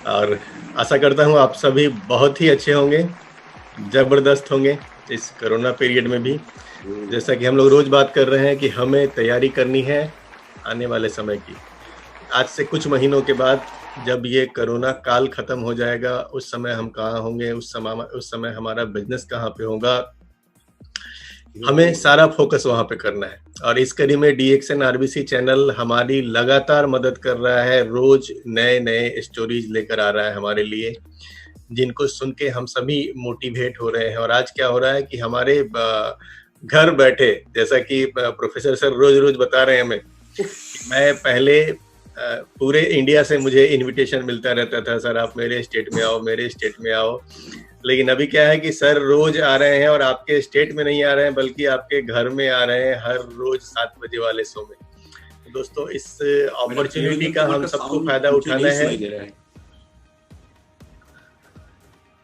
और आशा करता हूँ आप सभी बहुत ही अच्छे होंगे, ज़बरदस्त होंगे इस कोरोना पीरियड में भी। जैसा कि हम लोग रोज़ बात कर रहे हैं कि हमें तैयारी करनी है आने वाले समय की। आज से कुछ महीनों के बाद जब ये कोरोना काल खत्म हो जाएगा, उस समय हम कहाँ होंगे, उस समय हमारा बिज़नेस कहाँ पे होगा, हमें सारा फ़ोकस वहाँ पे करना है। और इस कड़ी में डीएक्सएन आरबीसी चैनल हमारी लगातार मदद कर रहा है, रोज़ नए-नए स्टोरीज़ लेकर आ रहा है हमारे लिए, जिनको सुन के हम सभी मोटिवेट हो रहे हैं। और आज क्या हो रहा है कि हमारे घर बैठे, जैसा कि प्रोफ़ेसर सर रोज़-रोज़ बता रहे हैं हमें, मैं पहले पूरे इंडिया से मुझे इन्विटेशन मिलता रहता था, सर आप मेरे स्टेट में आओ, मेरे स्टेट में आओ। लेकिन अभी क्या है कि सर रोज आ रहे हैं और आपके स्टेट में नहीं आ रहे हैं, बल्कि आपके घर में आ रहे हैं हर रोज 7 बजे वाले शो में। तो दोस्तों, इस अपॉर्चुनिटी का हम सबको फायदा उठाना है।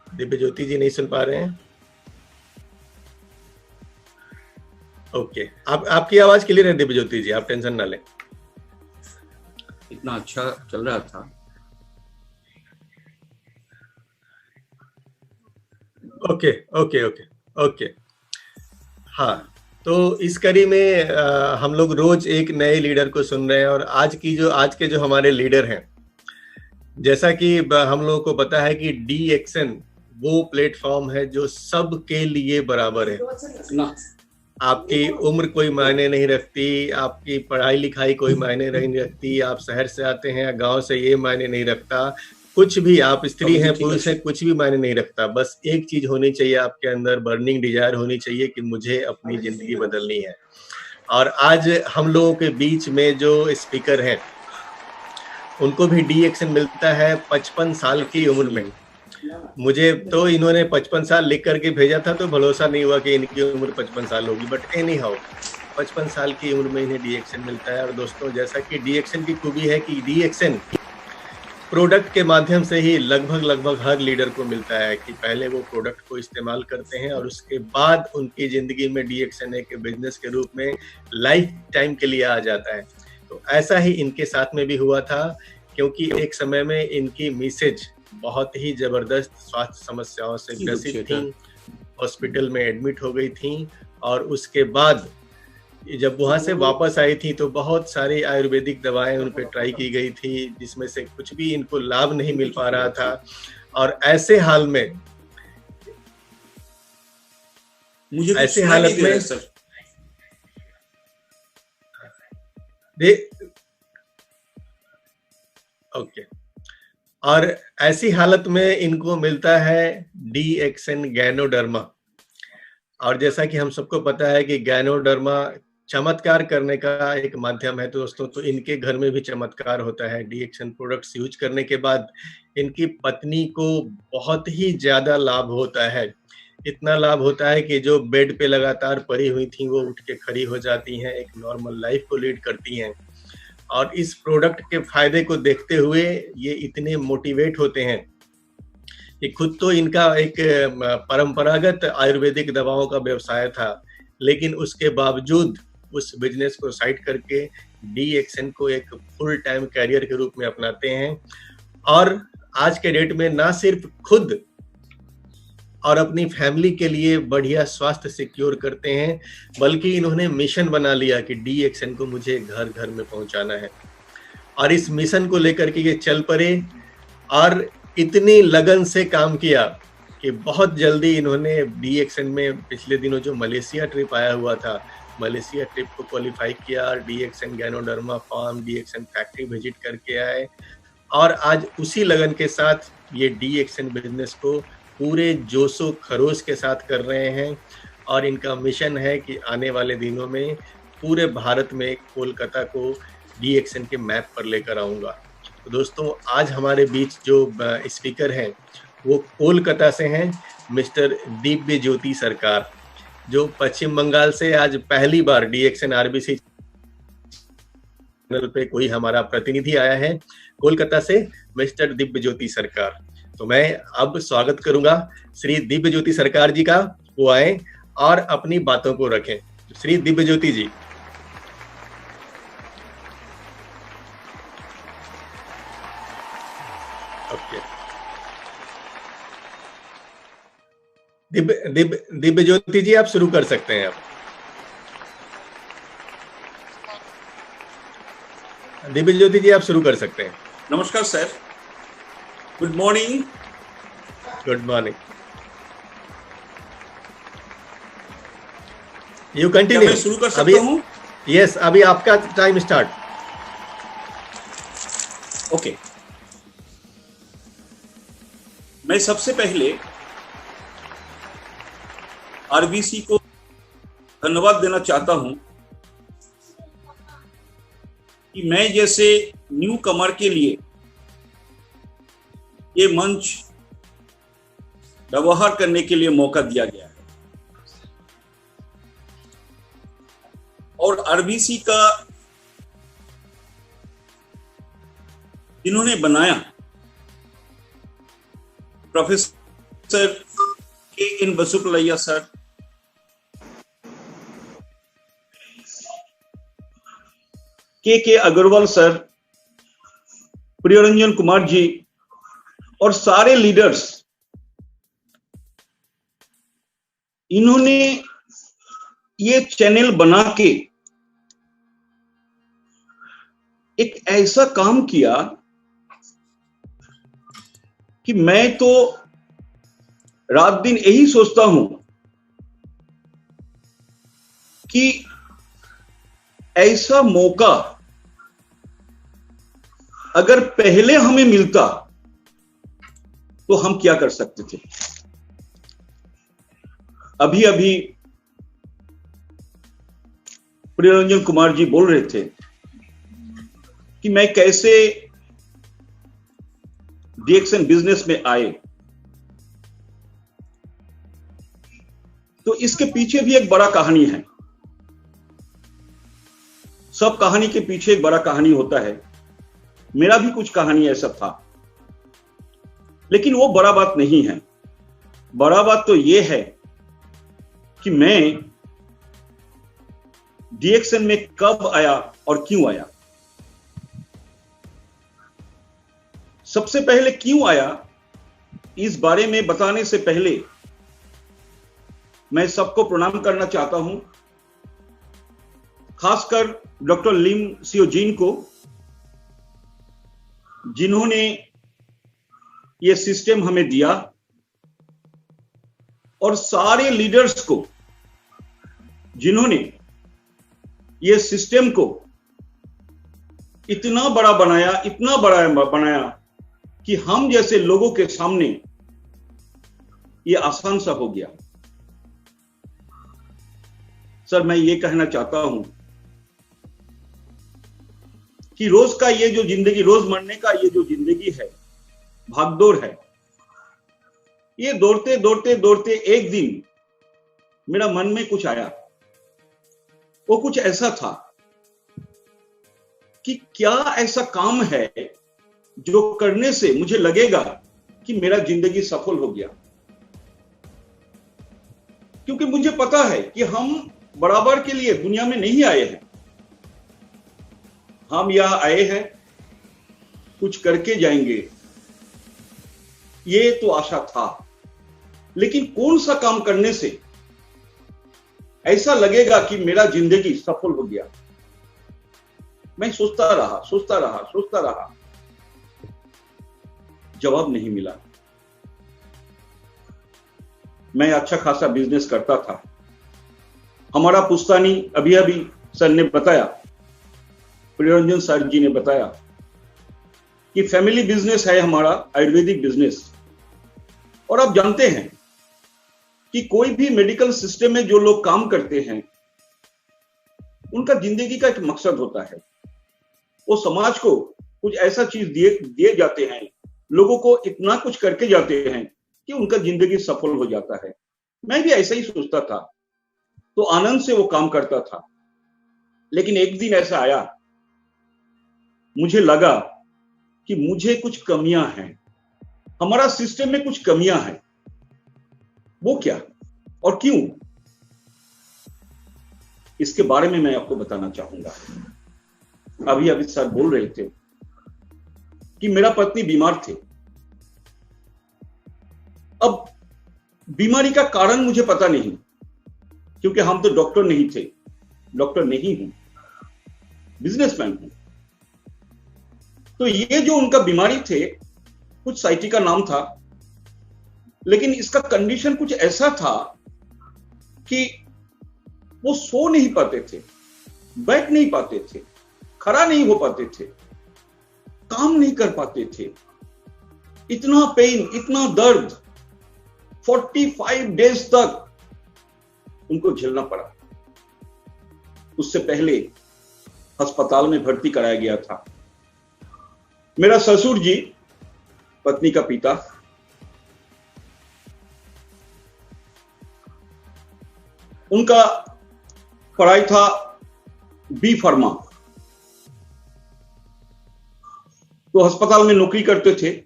दिव्य ज्योति जी नहीं सुन पा रहे हैं? ओके, आपकी आवाज क्लियर है दिव्य ज्योति जी, आप टेंशन ना लें। इतना अच्छा चल रहा था। Okay okay okay okay. हाँ, तो इस कड़ी में हम लोग रोज एक नए लीडर को सुन रहे हैं। और आज के जो हमारे लीडर हैं, जैसा कि हम लोगों को पता है कि डीएक्सएन वो प्लेटफॉर्म है जो सबके लिए बराबर है। आपकी उम्र कोई मायने नहीं रखती, आपकी पढ़ाई लिखाई कोई मायने नहीं रखती, आप शहर से आते हैं या गांव से, ये मायने नहीं रखता। कुछ भी, आप स्त्री हैं पुरुष हैं, कुछ भी मायने नहीं रखता। बस एक चीज होनी चाहिए आपके अंदर, बर्निंग डिजायर होनी चाहिए कि मुझे अपनी जिंदगी बदलनी है। और आज हम लोगों के बीच में जो स्पीकर हैं, उनको भी डीएक्सएन मिलता है 55 साल की उम्र में। मुझे तो इन्होंने 55 साल लिख करके भेजा था, तो भरोसा नहीं हुआ कि इनकी उम्र 55 साल होगी। बट एनी हाउ, 55 साल की उम्र में इन्हें डीएक्सएन मिलता है। और दोस्तों, जैसा कि डीएक्सएन की खूबी है कि डीएक्सएन प्रोडक्ट के माध्यम से ही लगभग हर लीडर को मिलता है कि पहले वो प्रोडक्ट को इस्तेमाल करते हैं और उसके बाद उनकी जिंदगी में डीएक्सएन एक बिजनेस के रूप में लाइफ टाइम के लिए आ जाता है। तो ऐसा ही इनके साथ में भी हुआ था, क्योंकि एक समय में इनकी मिसेज बहुत ही जबरदस्त स्वास्थ्य समस्याओं से ग्रसित थी, हॉस्पिटल में एडमिट हो गई थी। और उसके बाद जब वहां से वापस आई थी तो बहुत सारी आयुर्वेदिक दवाएं उन पे ट्राई की गई थी, जिसमें से कुछ भी इनको लाभ नहीं मिल पा रहा था। और ऐसे हाल में ऐसे हालत में ओके, और ऐसी हालत में इनको मिलता है डीएक्सएन गैनोडर्मा। और जैसा कि हम सबको पता है कि गैनोडर्मा चमत्कार करने का एक माध्यम है। तो दोस्तों, तो इनके घर में भी चमत्कार होता है। डीएक्सएन प्रोडक्ट्स यूज करने के बाद इनकी पत्नी को बहुत ही ज्यादा लाभ होता है। इतना लाभ होता है कि जो बेड पे लगातार पड़ी हुई थी, वो उठ के खड़ी हो जाती हैं, एक नॉर्मल लाइफ को लीड करती हैं। और इस प्रोडक्ट के फायदे को देखते हुए ये इतने मोटिवेट होते हैं कि खुद तो इनका एक परंपरागत आयुर्वेदिक दवाओं का व्यवसाय था, लेकिन उसके बावजूद उस बिजनेस को साइड करके डीएक्सएन को एक फुल टाइम कैरियर के रूप में अपनाते हैं। और आज के डेट में ना सिर्फ खुद और अपनी फैमिली के लिए बढ़िया स्वास्थ्य सिक्योर करते हैं, बल्कि इन्होंने मिशन बना लिया कि डीएक्सएन को मुझे घर घर में पहुंचाना है। और इस मिशन को लेकर के ये चल पड़े और इतनी लगन से काम किया कि बहुत जल्दी इन्होंने डीएक्सएन में पिछले दिनों जो मलेशिया ट्रिप आया हुआ था, मलेशिया ट्रिप को क्वालिफाई किया। DXN Ganoderma farm, DXN factory visit करके आए। और आज उसी लगन के साथ ये डीएक्सएन बिजनेस को पूरे जोशो खरोश के साथ कर रहे हैं। और इनका मिशन है कि आने वाले दिनों में पूरे भारत में कोलकाता को डीएक्सएन के मैप पर लेकर आऊंगा। तो दोस्तों, आज हमारे बीच जो स्पीकर हैं वो कोलकाता से हैं, मिस्टर दिव्य ज्योति सरकार, जो पश्चिम बंगाल से आज पहली बार डीएक्सएन आरबीसी चैनल पे कोई हमारा प्रतिनिधि आया है। कोलकाता से मिस्टर दिव्य ज्योति सरकार। तो मैं अब स्वागत करूंगा श्री दिव्य ज्योति सरकार जी का, वो आए और अपनी बातों को रखें। श्री दिव्य ज्योति जी। ओके। दिव्य ज्योति जी, आप शुरू कर सकते हैं। आप दिव्य ज्योति जी, आप शुरू कर सकते हैं। नमस्कार sir, good morning. Good morning. You continue. मैं शुरू कर सकता हूं? यस, अभी आपका टाइम स्टार्ट। ओके। मैं सबसे पहले आरबीसी को धन्यवाद देना चाहता हूं कि मैं जैसे न्यू कमर के लिए ये मंच व्यवहार करने के लिए मौका दिया गया है, और आरबीसी का इन्होंने बनाया प्रोफेसर के एन बसुपलैया सर, के अग्रवाल सर, प्रियरंजन कुमार जी और सारे लीडर्स, इन्होंने ये चैनल बना के एक ऐसा काम किया कि मैं तो रात दिन यही सोचता हूं कि ऐसा मौका अगर पहले हमें मिलता तो हम क्या कर सकते थे। अभी अभी प्रियरंजन कुमार जी बोल रहे थे कि मैं कैसे डीएक्सएन बिजनेस में आए, तो इसके पीछे भी एक बड़ा कहानी है। सब कहानी के पीछे एक बड़ा कहानी होता है। मेरा भी कुछ कहानी ऐसा था, लेकिन वो बड़ा बात नहीं है। बड़ा बात तो ये है कि मैं डीएक्सएन में कब आया और क्यों आया। सबसे पहले क्यों आया, इस बारे में बताने से पहले मैं सबको प्रणाम करना चाहता हूं, खासकर डॉक्टर लिम सियोजीन को, जिन्होंने ये सिस्टम हमें दिया, और सारे लीडर्स को जिन्होंने ये सिस्टम को इतना बड़ा बनाया, इतना बड़ा बनाया कि हम जैसे लोगों के सामने ये आसान सा हो गया। सर, मैं ये कहना चाहता हूं कि रोज का ये जो जिंदगी, रोज मरने का ये जो जिंदगी है, भागदौड़ है, ये दौड़ते दौड़ते दौड़ते एक दिन मेरा मन में कुछ आया। वो कुछ ऐसा था कि क्या ऐसा काम है जो करने से मुझे लगेगा कि मेरा जिंदगी सफल हो गया। क्योंकि मुझे पता है कि हम बराबर के लिए दुनिया में नहीं आए हैं। हम यहां आए हैं, कुछ करके जाएंगे, ये तो आशा था। लेकिन कौन सा काम करने से ऐसा लगेगा कि मेरा जिंदगी सफल हो गया। मैं सोचता रहा, जवाब नहीं मिला। मैं अच्छा खासा बिजनेस करता था। हमारा पुश्तैनी, अभी अभी सर ने बताया, प्रियरंजन सर जी ने बताया कि फैमिली बिजनेस है हमारा, आयुर्वेदिक बिजनेस। और आप जानते हैं कि कोई भी मेडिकल सिस्टम में जो लोग काम करते हैं, उनका जिंदगी का एक मकसद होता है। वो समाज को कुछ ऐसा चीज दिए जाते हैं, लोगों को इतना कुछ करके जाते हैं कि उनका जिंदगी सफल हो जाता है। मैं भी ऐसा ही सोचता था, तो आनंद से वो काम करता था। लेकिन एक दिन ऐसा आया, मुझे लगा कि मुझे कुछ कमियां हैं, हमारा सिस्टम में कुछ कमियां हैं। वो क्या और क्यों, इसके बारे में मैं आपको बताना चाहूंगा। अभी अभी सर बोल रहे थे कि मेरा पत्नी बीमार थे, अब बीमारी का कारण मुझे पता नहीं, क्योंकि हम तो डॉक्टर नहीं थे, डॉक्टर नहीं हूं, बिजनेसमैन हूं। तो ये जो उनका बीमारी थे, कुछ साइटिका नाम था, लेकिन इसका कंडीशन कुछ ऐसा था कि वो सो नहीं पाते थे, बैठ नहीं पाते थे, खड़ा नहीं हो पाते थे, काम नहीं कर पाते थे। इतना पेन, इतना दर्द 45 डेज तक उनको झेलना पड़ा। उससे पहले अस्पताल में भर्ती कराया गया था। मेरा ससुर जी, पत्नी का पिता, उनका पढ़ाई था बी फार्मा, तो अस्पताल में नौकरी करते थे।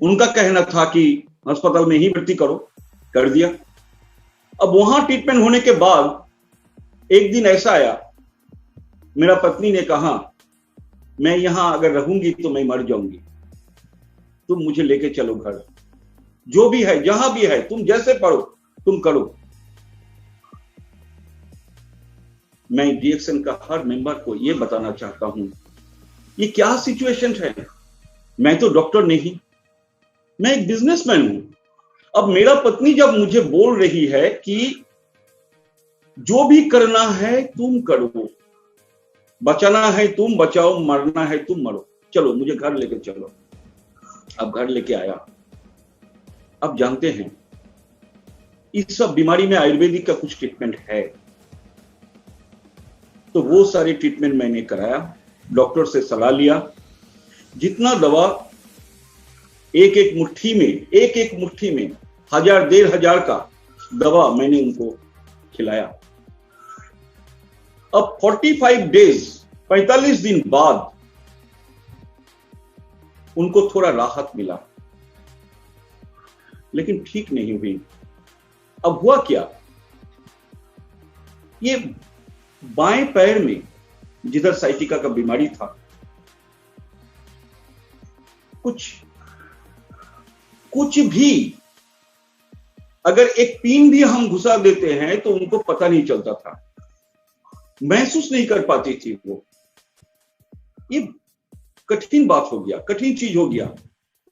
उनका कहना था कि अस्पताल में ही भर्ती करो, कर दिया। अब वहां ट्रीटमेंट होने के बाद एक दिन ऐसा आया, मेरा पत्नी ने कहा, मैं यहां अगर रहूंगी तो मैं मर जाऊंगी, तुम मुझे लेके चलो घर, जो भी है, जहां भी है, तुम जैसे पढ़ो तुम करो। मैं डीएक्सएन का हर मेंबर को यह बताना चाहता हूं, ये क्या सिचुएशन है। मैं तो डॉक्टर नहीं, मैं एक बिजनेसमैन हूं। अब मेरा पत्नी जब मुझे बोल रही है कि जो भी करना है तुम करो, बचाना है तुम बचाओ, मरना है तुम मरो, चलो मुझे घर लेके चलो। अब घर लेके आया। अब जानते हैं इस सब बीमारी में आयुर्वेदिक का कुछ ट्रीटमेंट है, तो वो सारे ट्रीटमेंट मैंने कराया, डॉक्टर से सलाह लिया। जितना दवा एक एक मुट्ठी में 1000-1500 का दवा मैंने उनको खिलाया। अब 45 दिन बाद उनको थोड़ा राहत मिला, लेकिन ठीक नहीं हुई। अब हुआ क्या, ये बाएं पैर में जिधर साइटिका का बीमारी था, कुछ भी अगर एक पिन भी हम घुसा देते हैं तो उनको पता नहीं चलता था, महसूस नहीं कर पाती थी वो। ये कठिन बात हो गया, कठिन चीज हो गया।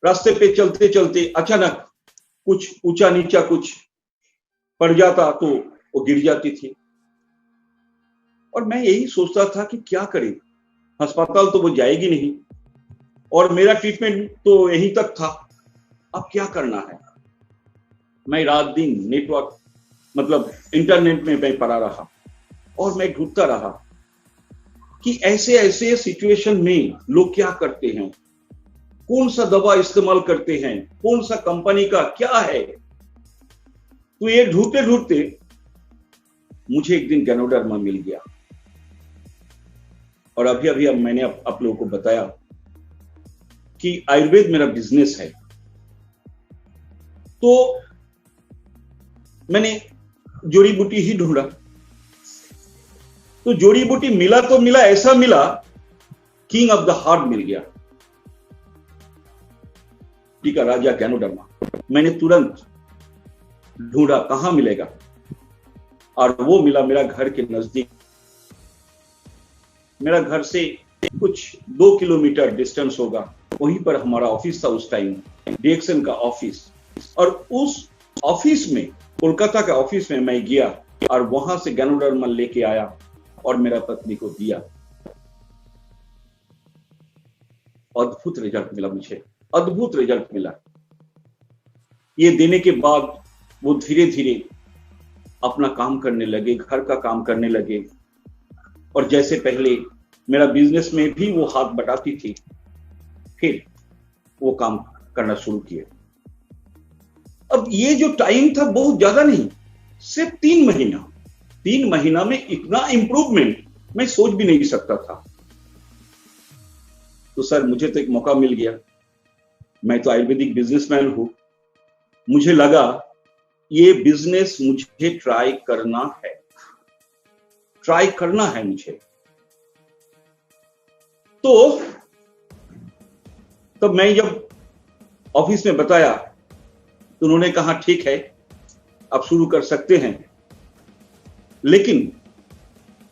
रास्ते पे चलते चलते अचानक कुछ ऊंचा नीचा कुछ पड़ जाता तो वो गिर जाती थी। और मैं यही सोचता था कि क्या करें, अस्पताल तो वो जाएगी नहीं और मेरा ट्रीटमेंट तो यहीं तक था, अब क्या करना है। मैं रात दिन नेटवर्क मतलब इंटरनेट में मैं पड़ा रहा और मैं ढूंढता रहा कि ऐसे ऐसे सिचुएशन में लोग क्या करते हैं, कौन सा दवा इस्तेमाल करते हैं, कौन सा कंपनी का क्या है। तो ये ढूंढते ढूंढते मुझे एक दिन गैनोडर्मा मिल गया। और अभी अभी अब मैंने आप लोगों को बताया कि आयुर्वेद मेरा बिजनेस है, तो मैंने जड़ी बूटी ही ढूंढा। तो जड़ी बूटी मिला तो मिला, ऐसा मिला किंग ऑफ द हार्ट मिल गया, टीका राजा गैनोडर्मा। मैंने तुरंत ढूंढा कहां मिलेगा, और वो मिला मेरा घर के नजदीक। मेरा घर से कुछ 2 किलोमीटर डिस्टेंस होगा, वहीं पर हमारा ऑफिस था उस टाइम, डीएक्सएन का ऑफिस। और उस ऑफिस में, कोलकाता के ऑफिस में मैं गया और वहां से गैनोडर्मा लेके आया और मेरा पत्नी को दिया। अद्भुत रिजल्ट मिला मुझे, अद्भुत रिजल्ट मिला। ये देने के बाद वो धीरे धीरे अपना काम करने लगे, घर का काम करने लगे। और जैसे पहले मेरा बिजनेस में भी वो हाथ बटाती थी, फिर वो काम करना शुरू किए। अब ये जो टाइम था बहुत ज्यादा नहीं, सिर्फ 3 महीना। 3 महीना में इतना इंप्रूवमेंट मैं सोच भी नहीं सकता था। तो सर मुझे तो एक मौका मिल गया, मैं तो आयुर्वेदिक बिजनेसमैन हूं, मुझे लगा ये बिजनेस मुझे ट्राई करना है मुझे। तो तब मैं जब ऑफिस में बताया तो उन्होंने कहा ठीक है, आप शुरू कर सकते हैं, लेकिन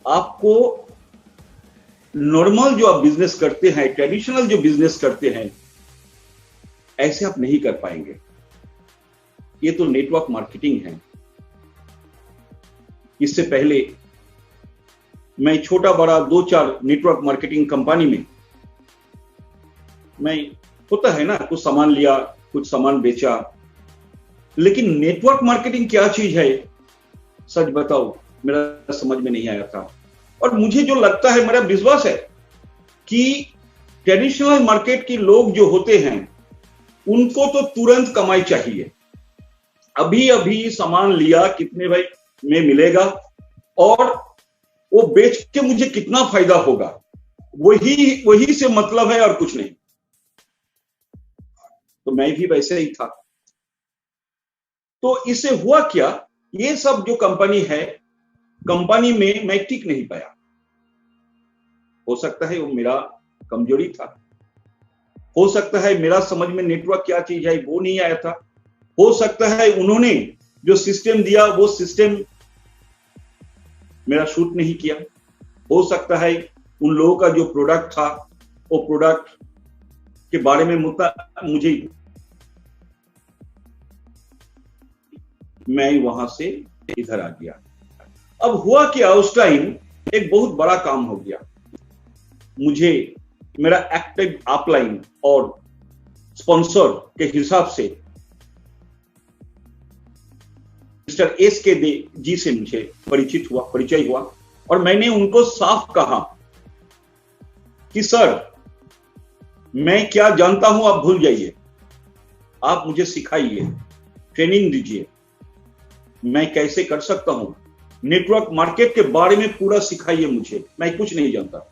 आपको नॉर्मल जो आप बिजनेस करते हैं, ट्रेडिशनल जो बिजनेस करते हैं, ऐसे आप नहीं कर पाएंगे। ये तो नेटवर्क मार्केटिंग है। इससे पहले मैं छोटा बड़ा 2-4 नेटवर्क मार्केटिंग कंपनी में मैं, होता है ना, कुछ सामान लिया, कुछ सामान बेचा, लेकिन नेटवर्क मार्केटिंग क्या चीज है, सच बताओ, मेरा समझ में नहीं आया था। और मुझे जो लगता है, मेरा विश्वास है कि ट्रेडिशनल मार्केट के लोग जो होते हैं उनको तो तुरंत कमाई चाहिए। अभी अभी सामान लिया, कितने भाई में मिलेगा और वो बेच के मुझे कितना फायदा होगा, वही से मतलब है और कुछ नहीं। तो मैं भी वैसे ही था। तो इससे हुआ क्या, ये सब जो कंपनी है, कंपनी में मैं टिक नहीं पाया। हो सकता है वो मेरा कमजोरी था, हो सकता है मेरा समझ में नेटवर्क क्या चीज है वो नहीं आया था, हो सकता है उन्होंने जो सिस्टम दिया वो सिस्टम मेरा शूट नहीं किया, हो सकता है उन लोगों का जो प्रोडक्ट था वो प्रोडक्ट के बारे में मुझे, मैं वहां से इधर आ गया। अब हुआ क्या, उस टाइम एक बहुत बड़ा काम हो गया। मुझे मेरा एक्टिव अपलाइन और स्पॉन्सर के हिसाब से मिस्टर एस के दे जी से मुझे परिचय हुआ और मैंने उनको साफ कहा कि सर, मैं क्या जानता हूं आप भूल जाइए, आप मुझे सिखाइए, ट्रेनिंग दीजिए, मैं कैसे कर सकता हूं, नेटवर्क मार्केट के बारे में पूरा सिखाइए मुझे, मैं कुछ नहीं जानता।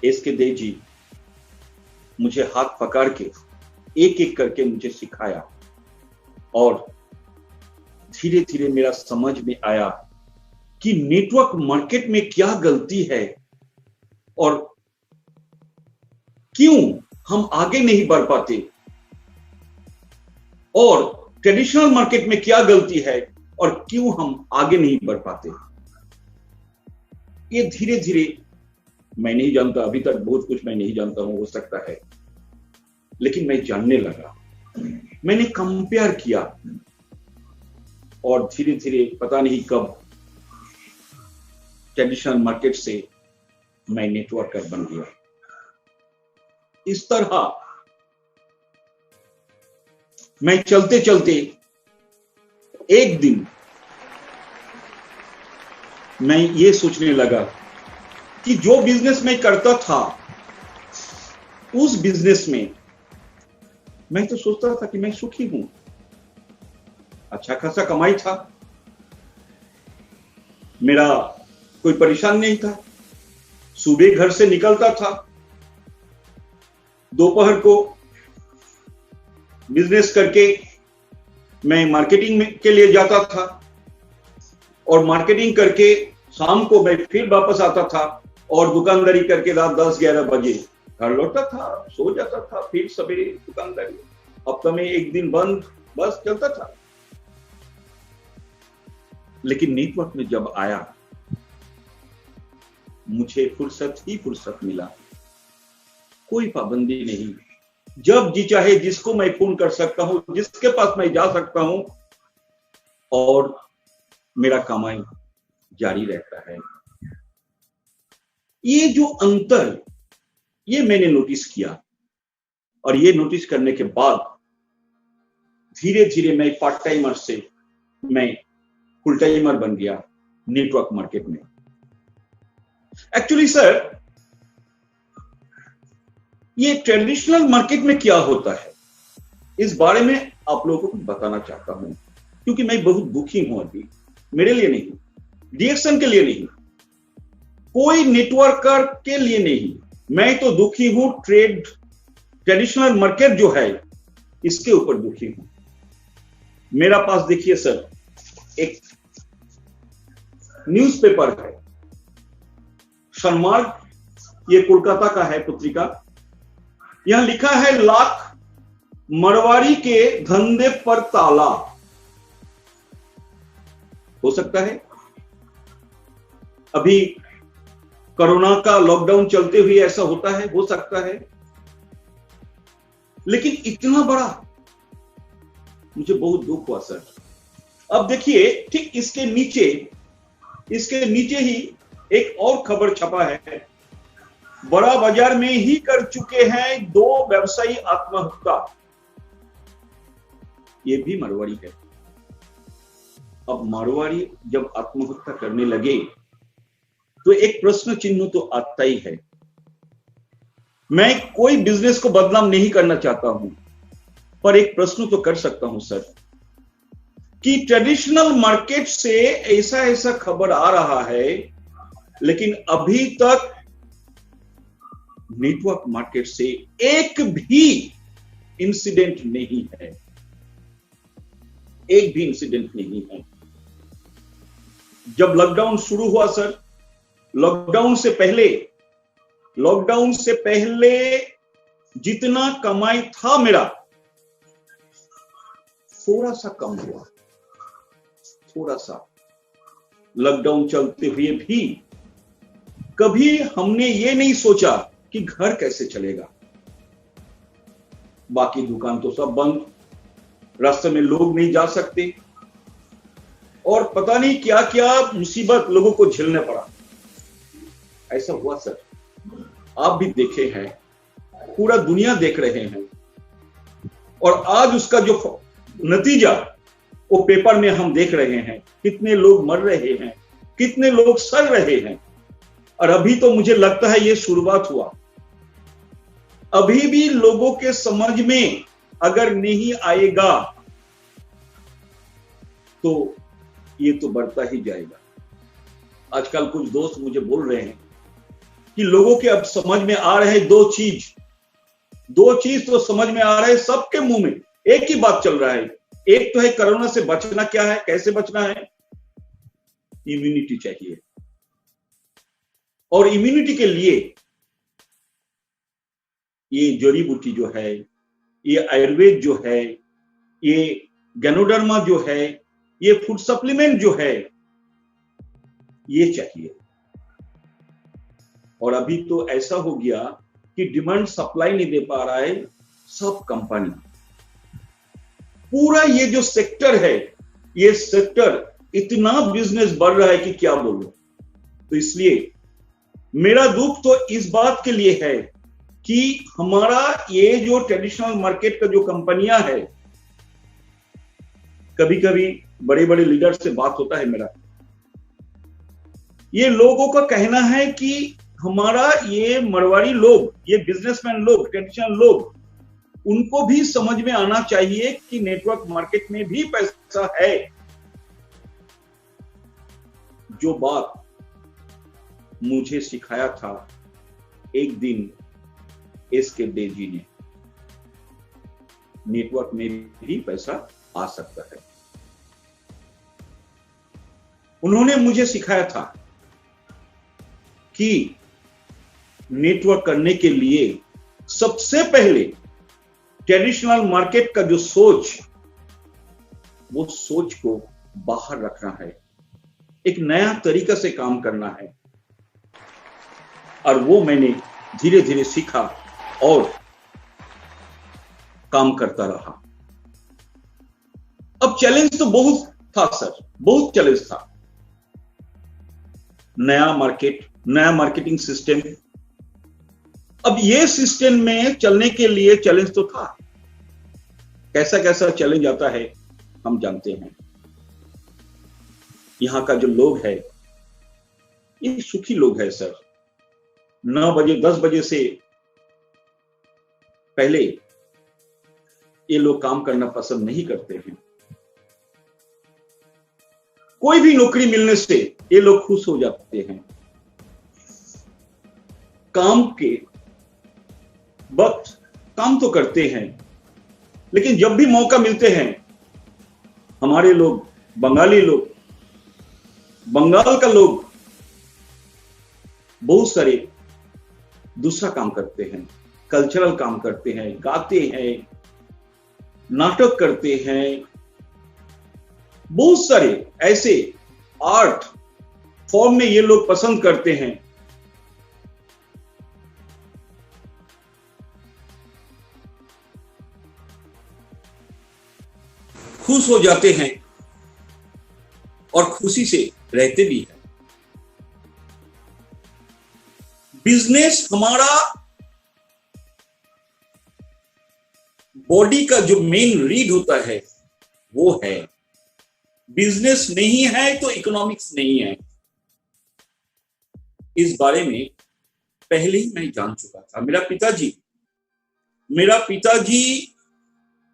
एस के दे जी मुझे हाथ पकड़ के एक एक करके मुझे सिखाया और धीरे धीरे मेरा समझ में आया कि नेटवर्क मार्केट में क्या गलती है और क्यों हम आगे नहीं बढ़ पाते, और ट्रेडिशनल मार्केट में क्या गलती है और क्यों हम आगे नहीं बढ़ पाते। ये धीरे धीरे, मैं नहीं जानता, अभी तक बहुत कुछ मैं नहीं जानता हूं, हो सकता है, लेकिन मैं जानने लगा, मैंने कंपेयर किया और धीरे धीरे पता नहीं कब ट्रेडिशनल मार्केट से मैं नेटवर्कर बन गया। इस तरह मैं चलते चलते एक दिन मैं ये सोचने लगा कि जो बिजनेस मैं करता था उस बिजनेस में मैं तो सोचता था कि मैं सुखी हूं, अच्छा खासा कमाई था, मेरा कोई परेशान नहीं था, सुबह घर से निकलता था, दोपहर को बिजनेस करके मैं मार्केटिंग के लिए जाता था और मार्केटिंग करके शाम को मैं फिर वापस आता था और दुकानदारी करके रात 10-11 बजे घर लौटता था, सो जाता था, फिर सवेरे दुकानदारी, हफ्ता में एक दिन बंद, बस चलता था। लेकिन नेटवर्क में जब आया मुझे फुर्सत मिला, कोई पाबंदी नहीं, जब जी चाहे जिसको मैं फोन कर सकता हूं, जिसके पास मैं जा सकता हूं और मेरा कमाई जारी रहता है। ये जो अंतर, ये मैंने नोटिस किया और ये नोटिस करने के बाद धीरे धीरे मैं पार्ट टाइमर से मैं फुल टाइमर बन गया नेटवर्क मार्केट में। एक्चुअली सर, ये ट्रेडिशनल मार्केट में क्या होता है इस बारे में आप लोगों को बताना चाहता हूं, क्योंकि मैं बहुत दुखी हूं अभी, मेरे लिए नहीं, डीएक्सन के लिए नहीं, कोई नेटवर्कर के लिए नहीं, मैं तो दुखी हूं ट्रेडिशनल मार्केट जो है इसके ऊपर दुखी हूं। मेरा पास देखिए सर, एक न्यूज़पेपर है, सनमार्ग, ये कोलकाता का है पत्रिका, यहां लिखा है लाख मरवाड़ी के धंधे पर ताला। हो सकता है अभी कोरोना का लॉकडाउन चलते हुए ऐसा होता है, हो सकता है, लेकिन इतना बड़ा, मुझे बहुत दुख हुआ सर। अब देखिए, ठीक इसके नीचे ही एक और खबर छपा है, बड़ा बाजार में ही कर चुके हैं 2 व्यवसायी आत्महत्या। ये भी मारवाड़ी है। अब मारवाड़ी जब आत्महत्या करने लगे तो एक प्रश्न चिन्ह तो आता ही है। मैं कोई बिजनेस को बदनाम नहीं करना चाहता हूं, पर एक प्रश्न तो कर सकता हूं सर, कि ट्रेडिशनल मार्केट से ऐसा खबर आ रहा है, लेकिन अभी तक नेटवर्क मार्केट से एक भी इंसिडेंट नहीं है, एक भी इंसिडेंट नहीं है। जब लॉकडाउन शुरू हुआ सर, लॉकडाउन से पहले जितना कमाई था मेरा, थोड़ा सा कम हुआ, थोड़ा सा। लॉकडाउन चलते हुए भी कभी हमने ये नहीं सोचा कि घर कैसे चलेगा। बाकी दुकान तो सब बंद, रास्ते में लोग नहीं जा सकते, और पता नहीं क्या क्या मुसीबत लोगों को झेलने पड़ा। ऐसा हुआ सर, आप भी देखे हैं, पूरा दुनिया देख रहे हैं, और आज उसका जो नतीजा वो पेपर में हम देख रहे हैं, कितने लोग मर रहे हैं, कितने लोग सड़ रहे हैं। और अभी तो मुझे लगता है ये शुरुआत हुआ, अभी भी लोगों के समझ में अगर नहीं आएगा तो ये तो बढ़ता ही जाएगा। आजकल कुछ दोस्त मुझे बोल रहे हैं कि लोगों के अब समझ में आ रहे हैं दो चीज तो समझ में आ रहे हैं सबके मुंह में, एक ही बात चल रहा है। एक तो है कोरोना से बचना क्या है, कैसे बचना है, इम्यूनिटी चाहिए। और इम्यूनिटी के लिए ये जड़ी बूटी जो है, ये आयुर्वेद जो है, ये गैनोडर्मा जो है, ये फूड सप्लीमेंट जो है, ये चाहिए। और अभी तो ऐसा हो गया कि डिमांड सप्लाई नहीं दे पा रहा है सब कंपनी। पूरा ये जो सेक्टर है, ये सेक्टर इतना बिजनेस बढ़ रहा है कि क्या बोलूं। तो इसलिए मेरा दुख तो इस बात के लिए है कि हमारा ये जो ट्रेडिशनल मार्केट का जो कंपनियां है, कभी कभी बड़े बड़े लीडर से बात होता है मेरा, ये लोगों का कहना है कि हमारा ये मरवाड़ी लोग, ये बिजनेसमैन लोग, ट्रेडिशनल लोग, उनको भी समझ में आना चाहिए कि नेटवर्क मार्केट में भी पैसा है। जो बात मुझे सिखाया था एक दिन एसके डे जी ने, नेटवर्क में भी पैसा आ सकता है। उन्होंने मुझे सिखाया था कि नेटवर्क करने के लिए सबसे पहले ट्रेडिशनल मार्केट का जो सोच, वो सोच को बाहर रखना है, एक नया तरीका से काम करना है। और वो मैंने धीरे धीरे सीखा और काम करता रहा। अब चैलेंज तो बहुत था सर, बहुत चैलेंज था। नया मार्केट, नया मार्केटिंग सिस्टम। अब ये सिस्टम में चलने के लिए चैलेंज तो था। कैसा कैसा चैलेंज आता है हम जानते हैं। यहां का जो लोग है, ये सुखी लोग है सर। 9 बजे 10 बजे से पहले ये लोग काम करना पसंद नहीं करते हैं। कोई भी नौकरी मिलने से ये लोग खुश हो जाते हैं। काम के वक्त काम तो करते हैं, लेकिन जब भी मौका मिलते हैं, हमारे लोग, बंगाली लोग, बंगाल का लोग बहुत सारे दूसरा काम करते हैं। कल्चरल काम करते हैं, गाते हैं, नाटक करते हैं, बहुत सारे ऐसे आर्ट फॉर्म में ये लोग पसंद करते हैं। खुश हो जाते हैं और खुशी से रहते भी हैं। बिजनेस हमारा बॉडी का जो मेन रीड होता है वो है। बिजनेस नहीं है तो इकोनॉमिक्स नहीं है। इस बारे में पहले ही मैं जान चुका था। मेरा पिताजी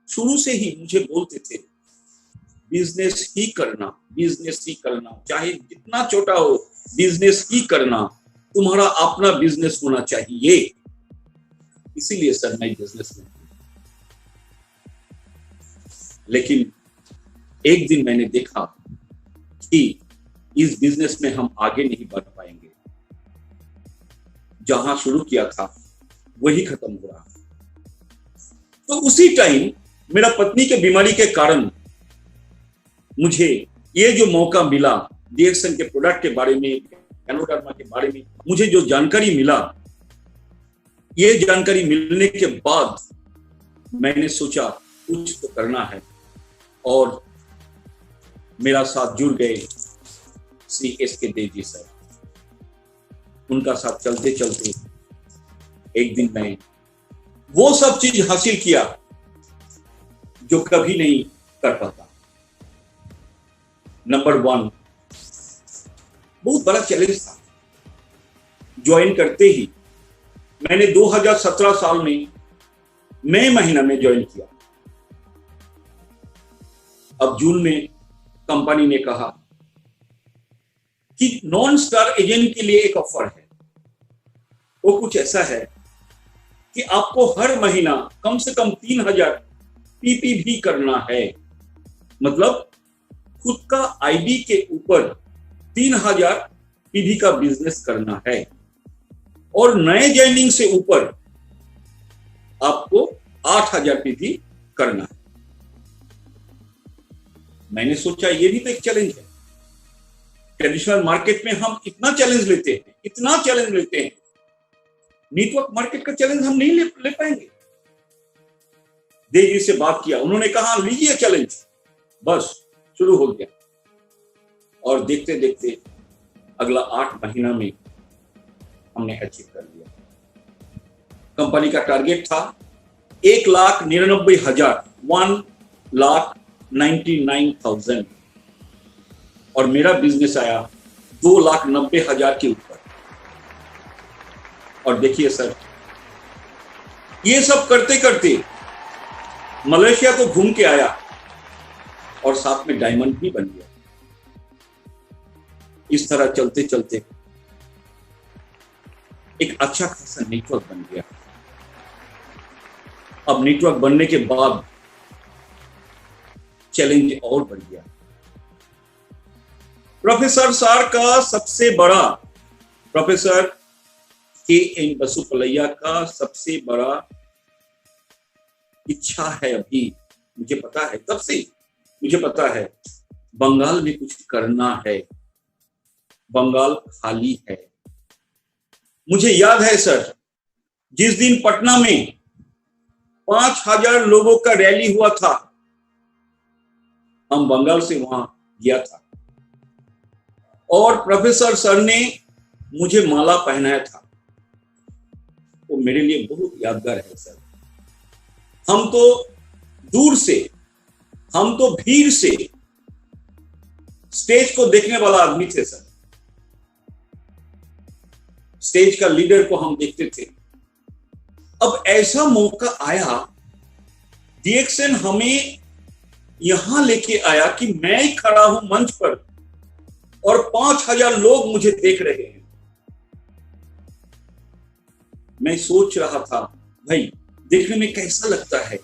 शुरू से ही मुझे बोलते थे, बिजनेस ही करना, चाहे जितना छोटा हो, बिजनेस ही करना, तुम्हारा अपना बिजनेस होना चाहिए। इसीलिए सर मैं बिजनेस में हूं। लेकिन एक दिन मैंने देखा कि इस बिजनेस में हम आगे नहीं बढ़ पाएंगे। जहां शुरू किया था वही खत्म हो रहा। तो उसी टाइम मेरा पत्नी के बीमारी के कारण मुझे ये जो मौका मिला, डीएक्सएन के प्रोडक्ट के बारे में, गैनोडर्मा के बारे में मुझे जो जानकारी मिला, ये जानकारी मिलने के बाद मैंने सोचा कुछ तो करना है। और मेरा साथ जुड़ गए श्री एस.के. देव जी सर। उनका साथ चलते चलते एक दिन मैं वो सब चीज हासिल किया जो कभी नहीं कर पाता। नंबर 1, बहुत बड़ा चैलेंज था। ज्वाइन करते ही मैंने 2017 साल में मई महीना में ज्वाइन किया। अब जून में कंपनी ने कहा कि नॉन स्टार एजेंट के लिए एक ऑफर है। वो कुछ ऐसा है कि आपको हर महीना कम से कम 3000 पीपीवी करना है। मतलब खुद का आईडी के ऊपर 3000 पीवी का बिजनेस करना है और नए ज्वाइनिंग से ऊपर आपको 8000 पीवी करना है। मैंने सोचा ये भी तो एक चैलेंज है। ट्रेडिशनल मार्केट में हम इतना चैलेंज लेते हैं, नेटवर्क मार्केट का चैलेंज हम नहीं ले पाएंगे। देव जी से बात किया, उन्होंने कहा लीजिए चैलेंज। बस शुरू हो गया और देखते देखते अगला 8 महीना में हमने अचीव कर लिया। कंपनी का टारगेट था 1,99,000, 1,99,000 और मेरा बिजनेस आया 2,90,000 के ऊपर। और देखिए सर, ये सब करते करते मलेशिया तो घूम के आया और साथ में डायमंड भी बन गया। इस तरह चलते चलते एक अच्छा खासा नेटवर्क बन गया। अब नेटवर्क बनने के बाद चैलेंज और बढ़ गया। प्रोफेसर सर का सबसे बड़ा, प्रोफेसर के.एन. बसुपलैया का सबसे बड़ा इच्छा है, अभी मुझे पता है, तब से मुझे पता है, बंगाल में कुछ करना है। बंगाल खाली है। मुझे याद है सर, जिस दिन पटना में 5000 लोगों का रैली हुआ था, हम बंगाल से वहां गया था और प्रोफेसर सर ने मुझे माला पहनाया था। वो मेरे लिए बहुत यादगार है सर। हम तो दूर से, हम तो भीड़ से स्टेज को देखने वाला आदमी थे सर। स्टेज का लीडर को हम देखते थे। अब ऐसा मौका आया, डीएक्सएन हमें यहां लेके आया कि मैं ही खड़ा हूं मंच पर और 5000 लोग मुझे देख रहे हैं। मैं सोच रहा था, भाई देखने में कैसा लगता है,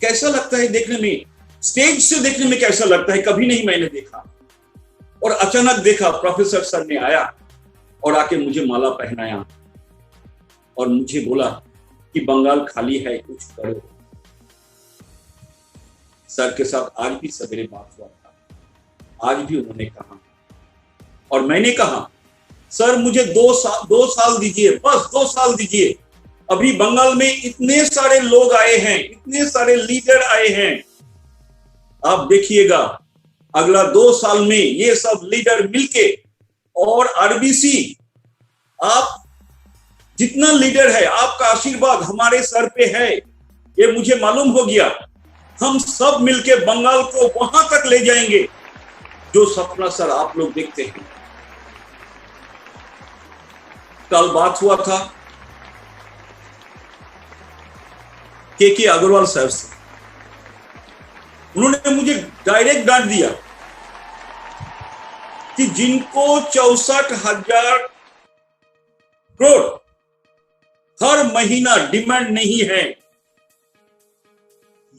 कैसा लगता है देखने में, स्टेज से देखने में कैसा लगता है, कभी नहीं मैंने देखा। और अचानक देखा प्रोफेसर सर ने आया और आके मुझे माला पहनाया और मुझे बोला कि बंगाल खाली है, कुछ करो। सर के साथ आज भी सवेरे बात हुआ था, आज भी उन्होंने कहा और मैंने कहा सर मुझे 2 साल दीजिए, बस 2 साल दीजिए। अभी बंगाल में इतने सारे लोग आए हैं, इतने सारे लीडर आए हैं, आप देखिएगा अगला 2 साल में ये सब लीडर मिलके और आरबीसी, आप जितना लीडर है, आपका आशीर्वाद हमारे सर पे है, ये मुझे मालूम हो गया। हम सब मिलके बंगाल को वहां तक ले जाएंगे जो सपना सर आप लोग देखते हैं। कल बात हुआ था के अग्रवाल साहब से, उन्होंने मुझे डायरेक्ट डांट दिया कि जिनको 64,000 करोड़ हर महीना डिमांड नहीं है,